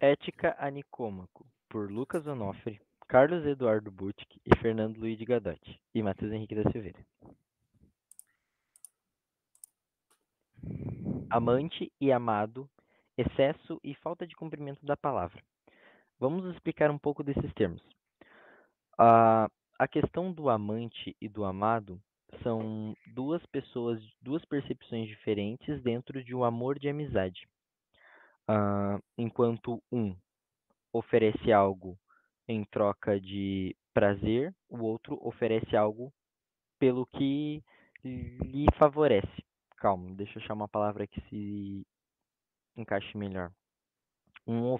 Ética a Nicômaco, por Lucas Onofre, Carlos Eduardo Buttic e Fernando Luiz de Gadotti, e Matheus Henrique da Silveira. Amante e amado, excesso e falta de cumprimento da palavra. Vamos explicar um pouco desses termos. A questão do amante e do amado são duas pessoas, duas percepções diferentes dentro de um amor de amizade. Enquanto um oferece algo em troca de prazer, o outro oferece algo pelo que lhe favorece. Calma, deixa eu achar uma palavra que se encaixe melhor. Um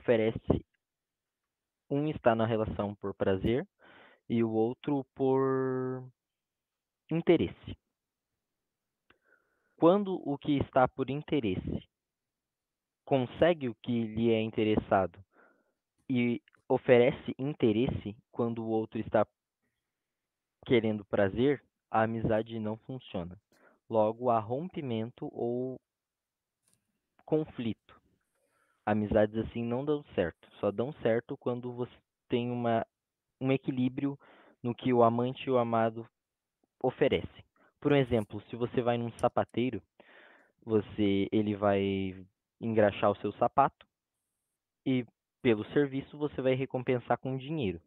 está na relação por prazer e o outro por interesse. Quando o que está por interesse consegue o que lhe é interessado e oferece interesse quando o outro está querendo prazer, a amizade não funciona. Logo, há rompimento ou conflito. Amizades assim não dão certo. Só dão certo quando você tem um equilíbrio no que o amante e o amado oferecem. Por um exemplo, se você vai num sapateiro, ele vai engraxar o seu sapato e pelo serviço você vai recompensar com dinheiro.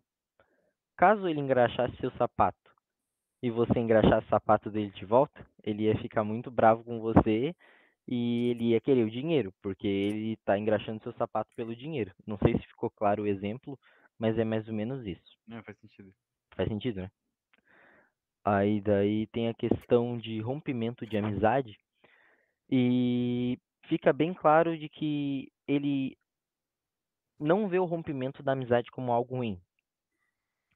Caso ele engraxasse seu sapato e você engraxasse o sapato dele de volta, ele ia ficar muito bravo com você e ele ia querer o dinheiro, porque ele está engraxando seu sapato pelo dinheiro. Não sei se ficou claro o exemplo, mas é mais ou menos isso. Não, faz sentido. Faz sentido, né? Aí daí tem a questão de rompimento de amizade e fica bem claro de que ele não vê o rompimento da amizade como algo ruim.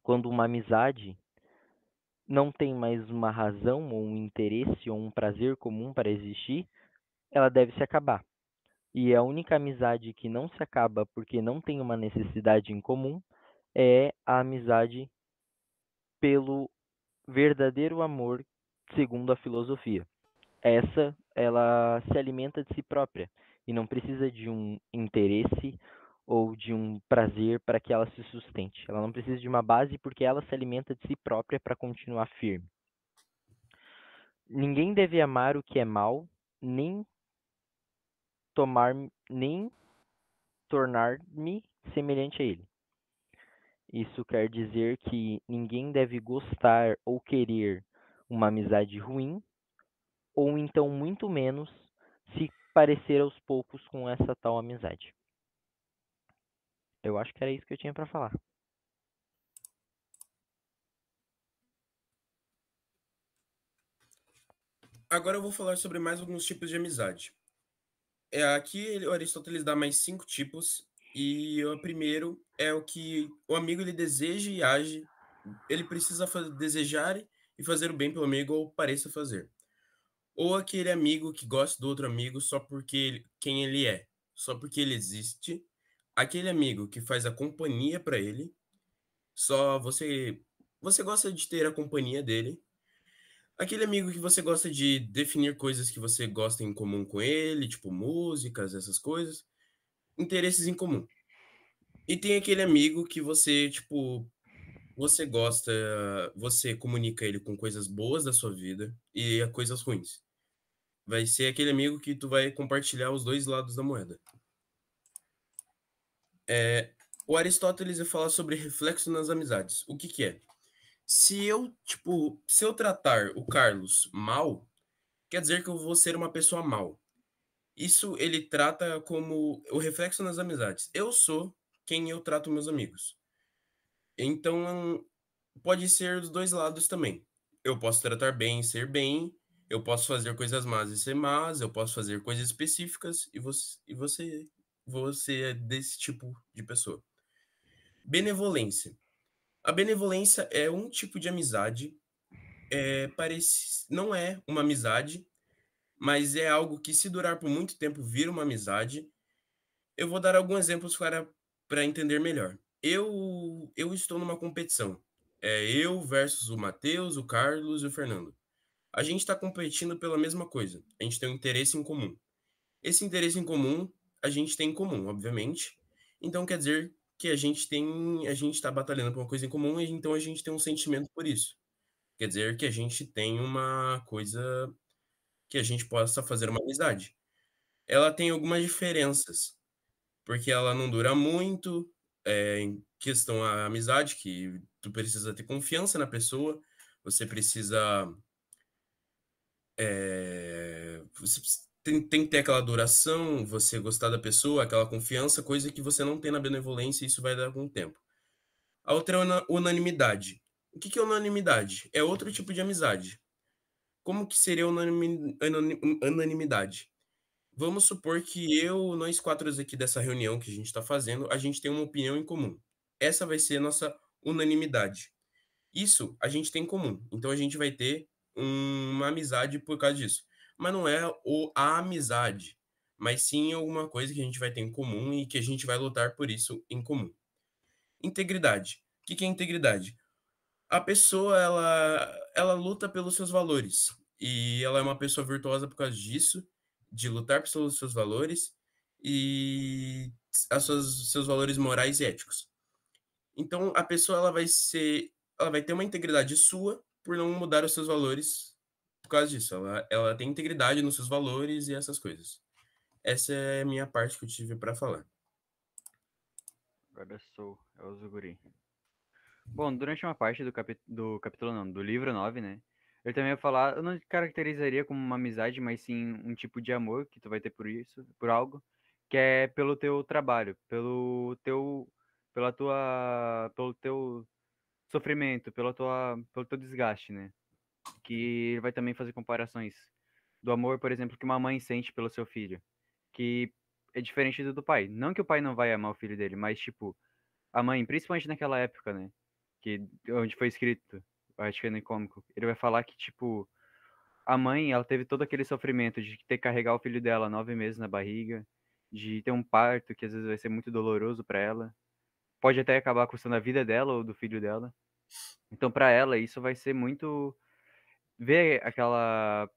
Quando uma amizade não tem mais uma razão ou um interesse ou um prazer comum para existir, ela deve se acabar. E a única amizade que não se acaba porque não tem uma necessidade em comum é a amizade pelo verdadeiro amor, segundo a filosofia. Essa, ela se alimenta de si própria e não precisa de um interesse ou de um prazer para que ela se sustente. Ela não precisa de uma base porque ela se alimenta de si própria para continuar firme. Ninguém deve amar o que é mal, nem tomar, nem tornar-me semelhante a ele. Isso quer dizer que ninguém deve gostar ou querer uma amizade ruim, ou então muito menos se parecer aos poucos com essa tal amizade. Eu acho que era isso que eu tinha para falar. Agora eu vou falar sobre mais alguns tipos de amizade. Aqui o Aristóteles dá mais 5 tipos, e o primeiro é o que o amigo ele deseja e age, ele precisa desejar e fazer o bem pelo amigo ou pareça fazer. Ou aquele amigo que gosta do outro amigo só porque quem ele é, só porque ele existe. Aquele amigo que faz a companhia para ele, só você gosta de ter a companhia dele. Aquele amigo que você gosta de definir coisas que você gosta em comum com ele, tipo músicas, essas coisas, interesses em comum. E tem aquele amigo que você, tipo, você gosta, você comunica ele com coisas boas da sua vida e coisas ruins. Vai ser aquele amigo que tu vai compartilhar os dois lados da moeda. O Aristóteles vai falar sobre reflexo nas amizades. O que que é? Se eu tratar o Carlos mal, quer dizer que eu vou ser uma pessoa mal. Isso ele trata como o reflexo nas amizades. Eu sou quem eu trato meus amigos. Então, pode ser dos dois lados também. Eu posso tratar bem e ser bem, eu posso fazer coisas más e ser más, eu posso fazer coisas específicas você é desse tipo de pessoa. Benevolência. A benevolência é um tipo de amizade, não é uma amizade, mas é algo que se durar por muito tempo vira uma amizade. Eu vou dar alguns exemplos para entender melhor. Eu estou numa competição. É eu versus o Matheus, o Carlos e o Fernando. A gente está competindo pela mesma coisa. A gente tem um interesse em comum. Esse interesse em comum, a gente tem em comum, obviamente. Então quer dizer que a gente está batalhando por uma coisa em comum, e então a gente tem um sentimento por isso. Quer dizer que a gente tem uma coisa que a gente possa fazer uma amizade. Ela tem algumas diferenças, porque ela não dura muito, em questão à amizade, que tu precisa ter confiança na pessoa, você precisa, você tem que ter aquela duração, você gostar da pessoa, aquela confiança, coisa que você não tem na benevolência, e isso vai dar com o tempo. A outra é unanimidade. O que que é unanimidade? É outro tipo de amizade. Como que seria unanimidade? Vamos supor que nós quatro aqui dessa reunião que a gente está fazendo, a gente tem uma opinião em comum. Essa vai ser a nossa unanimidade. Isso a gente tem em comum. Então a gente vai ter uma amizade por causa disso. Mas não é a amizade, mas sim alguma coisa que a gente vai ter em comum e que a gente vai lutar por isso em comum. Integridade. O que que é integridade? A pessoa, ela luta pelos seus valores, e ela é uma pessoa virtuosa por causa disso, de lutar pelos seus valores e seus valores morais e éticos. Então a pessoa, ela vai ter uma integridade sua por não mudar os seus valores por causa disso. Ela tem integridade nos seus valores e essas coisas. Essa é a minha parte que eu tive para falar. Agora sou, é o Zuguri. Bom, durante uma parte do capítulo não, do livro 9, né? Eu também ia falar, eu não caracterizaria como uma amizade, mas sim um tipo de amor que tu vai ter por isso, por algo, que é pelo teu trabalho, pelo teu sofrimento, pelo teu desgaste, né? Que ele vai também fazer comparações do amor, por exemplo, que uma mãe sente pelo seu filho, que é diferente do pai. Não que o pai não vai amar o filho dele, mas tipo, a mãe, principalmente naquela época, né? Que onde foi escrito, acho que é no cômico, ele vai falar que, tipo, a mãe, ela teve todo aquele sofrimento de ter que carregar o filho dela 9 meses na barriga, de ter um parto que às vezes vai ser muito doloroso para ela, pode até acabar custando a vida dela ou do filho dela. Então, para ela, isso vai ser muito ver aquela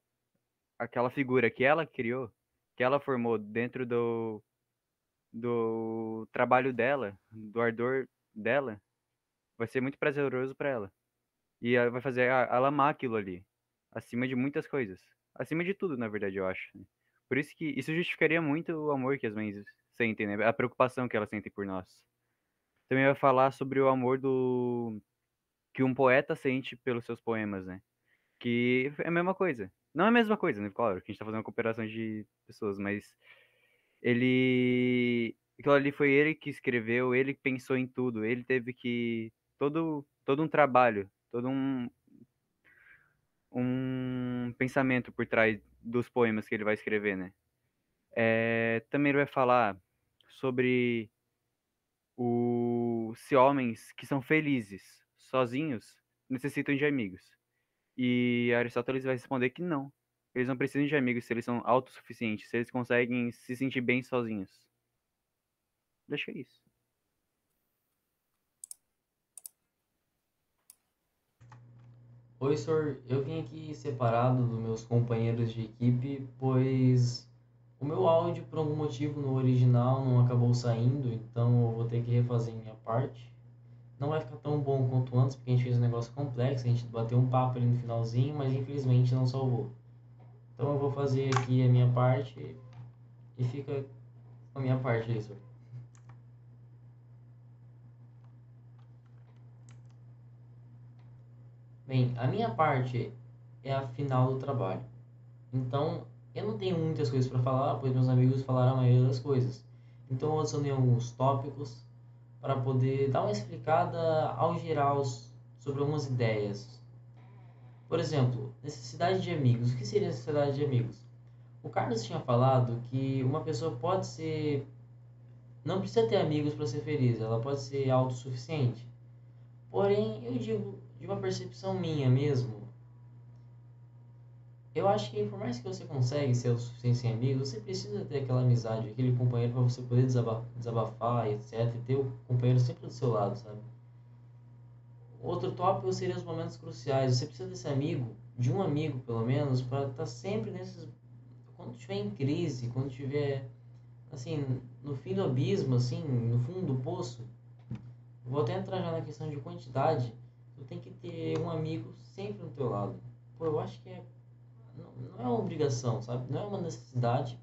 figura que ela criou, que ela formou dentro do trabalho dela, do ardor dela, vai ser muito prazeroso para ela. E ela vai fazer ela amar aquilo ali, acima de muitas coisas. Acima de tudo, na verdade, eu acho, né? Por isso que isso justificaria muito o amor que as mães sentem, né? A preocupação que elas sentem por nós. Também vai falar sobre o amor do que um poeta sente pelos seus poemas, né? Que é a mesma coisa. Não é a mesma coisa, né? Claro, que a gente tá fazendo uma cooperação de pessoas, mas ele. Aquilo ali foi ele que escreveu, ele que pensou em tudo, ele teve que. Todo um trabalho, todo um pensamento por trás dos poemas que ele vai escrever, né? Também ele vai falar sobre se homens que são felizes sozinhos necessitam de amigos. E Aristóteles vai responder que não. Eles não precisam de amigos se eles são autossuficientes, se eles conseguem se sentir bem sozinhos. Acho que é isso. Oi, senhor. Eu vim aqui separado dos meus companheiros de equipe, pois o meu áudio, por algum motivo, no original não acabou saindo, então eu vou ter que refazer minha parte. Não vai ficar tão bom quanto antes, porque a gente fez um negócio complexo, a gente bateu um papo ali no finalzinho, mas infelizmente não salvou. Então eu vou fazer aqui a minha parte e fica a minha parte aí, senhor. Bem, a minha parte é a final do trabalho. Então, eu não tenho muitas coisas para falar, pois meus amigos falaram a maioria das coisas. Então, eu adicionei alguns tópicos para poder dar uma explicada ao geral sobre algumas ideias. Por exemplo, necessidade de amigos. O que seria necessidade de amigos? O Carlos tinha falado que uma pessoa pode ser. Não precisa ter amigos para ser feliz, ela pode ser autossuficiente. Porém, eu digo de uma percepção minha mesmo, eu acho que por mais que você consegue ser o suficiente sem amigos, você precisa ter aquela amizade, aquele companheiro para você poder desabafar, etc. E ter o companheiro sempre do seu lado, sabe? Outro tópico seria os momentos cruciais. Você precisa desse amigo, de um amigo pelo menos, para estar sempre nesses. Quando estiver em crise, quando estiver assim, no fim do abismo, assim, no fundo do poço, vou até entrar já na questão de quantidade, tu tem que ter um amigo sempre no teu lado. Pô, eu acho que não é uma obrigação, sabe? Não é uma necessidade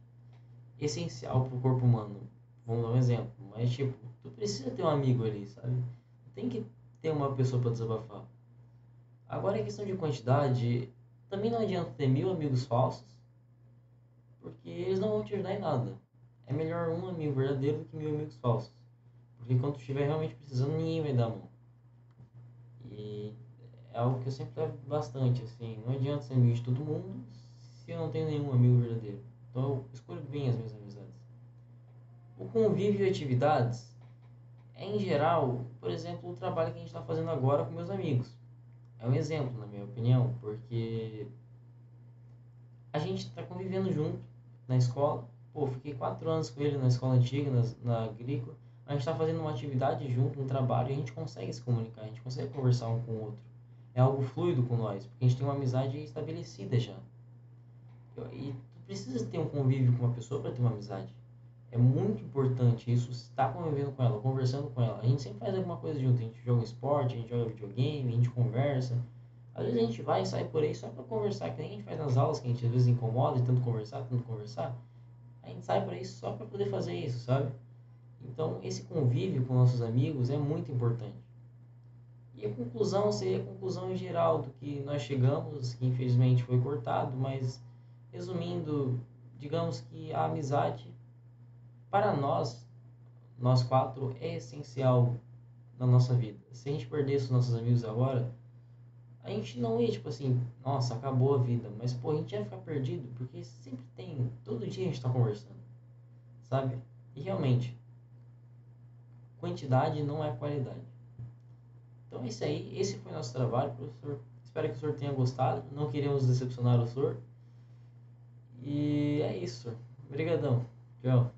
essencial pro corpo humano. Vamos dar um exemplo. Mas, tipo, tu precisa ter um amigo ali, sabe? Tem que ter uma pessoa para desabafar. Agora, em questão de quantidade, também não adianta ter 1.000 amigos falsos, porque eles não vão te ajudar em nada. É melhor um amigo verdadeiro do que 1.000 amigos falsos. Porque quando tu estiver realmente precisando, ninguém vai dar a mão. E é algo que eu sempre levo bastante, assim. Não adianta ser amigo de todo mundo se eu não tenho nenhum amigo verdadeiro. Então eu escolho bem as minhas amizades. O convívio e atividades é, em geral, por exemplo, o trabalho que a gente está fazendo agora com meus amigos. É um exemplo, na minha opinião, porque a gente está convivendo junto na escola. Pô, fiquei 4 anos com ele na escola antiga, na agrícola. A gente está fazendo uma atividade junto, um trabalho, e a gente consegue se comunicar, a gente consegue conversar um com o outro. É algo fluido com nós, porque a gente tem uma amizade estabelecida já. E tu precisa ter um convívio com uma pessoa para ter uma amizade. É muito importante isso, estar convivendo com ela, conversando com ela. A gente sempre faz alguma coisa junto, a gente joga esporte, a gente joga videogame, a gente conversa. Às vezes a gente vai e sai por aí só pra conversar, que nem a gente faz nas aulas, que a gente às vezes incomoda de tanto conversar, tanto conversar. A gente sai por aí só pra poder fazer isso, sabe? Então, esse convívio com nossos amigos é muito importante. E a conclusão seria a conclusão em geral do que nós chegamos, que infelizmente foi cortado, mas resumindo, digamos que a amizade, para nós quatro, é essencial na nossa vida. Se a gente perdesse os nossos amigos agora, a gente não ia, tipo assim, nossa, acabou a vida. Mas, pô, a gente ia ficar perdido, porque sempre tem, todo dia a gente tá conversando, sabe? E realmente, quantidade não é qualidade. Então é isso aí, esse foi o nosso trabalho, professor. Espero que o senhor tenha gostado. Não queremos decepcionar o senhor. E é isso, senhor. Obrigadão. Tchau.